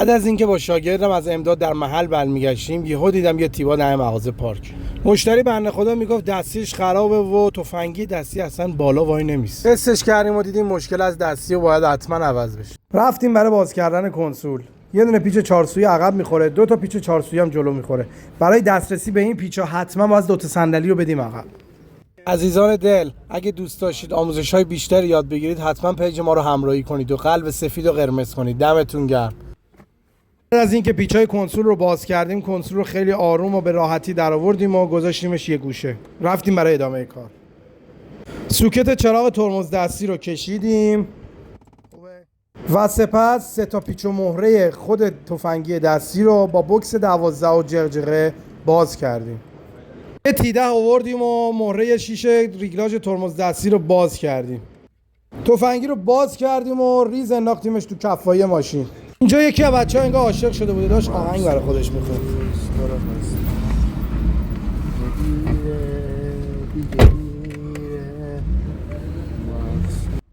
بعد از اینکه با شاگردم از امداد در محل برمیگشتیم یهو دیدم یه تیبا در مغازه پارک. مشتری بنده خدا میگفت دستیش خرابه و تفنگی دستی اصلا بالا وای نمیست. تستش کردیم و دیدیم مشکل از دستی و باید حتما عوض بشه. رفتیم برای باز کردن کنسول. یه دونه پیچ 4 سویه عقب میخوره، دو تا پیچ 4 سویه هم جلو میخوره. برای دسترسی به این پیچا حتما باید دو تا صندلی رو بدیم عقب. عزیزان دل، اگه دوست داشتید آموزش‌های بیشتری یاد بگیرید حتما پیج ما رو همراهی کنید و قلب سفید و قرمز کنید. دمتون گرم. بعد از اینکه پیچ‌های کنسول رو باز کردیم، کنسول رو خیلی آروم و به راحتی درآوردیم و گذاشتیمش یه گوشه. رفتیم برای ادامه کار. سوکت چراغ ترمز دستی رو کشیدیم و سپس سه تا پیچ و مهره خود تفنگی دستی رو با بوکس 12 و جغجغه باز کردیم. یه تیده آوردیم و مهره شیشه ریگلاژ ترمز دستی رو باز کردیم. تفنگی رو باز کردیم و ریز انداختیمش تو کفای ماشین. اینجا یکی از بچه‌ها انگار عاشق شده بوده، داشت آهنگ برای خودش میخوند.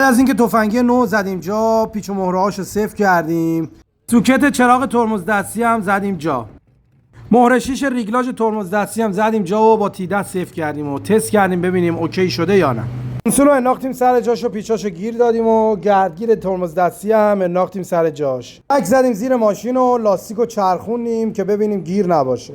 از اینکه تفنگی نو زدیم جا، پیچ و مهره‌هاشو صفر کردیم. سوکت چراغ ترمز دستی هم زدیم جا. مهره شیش ریگلاژ ترمز دستی هم زدیم جا و با تیده صفر کردیم و تست کردیم ببینیم اوکی شده یا نه. کنسول رو انداختیم سر جاش و پیچاشو گیر دادیم و گردگیر ترمز دستی هم انداختیم سر جاش. تک زدیم زیر ماشین و لاستیکو چرخوندیم که ببینیم گیر نباشه.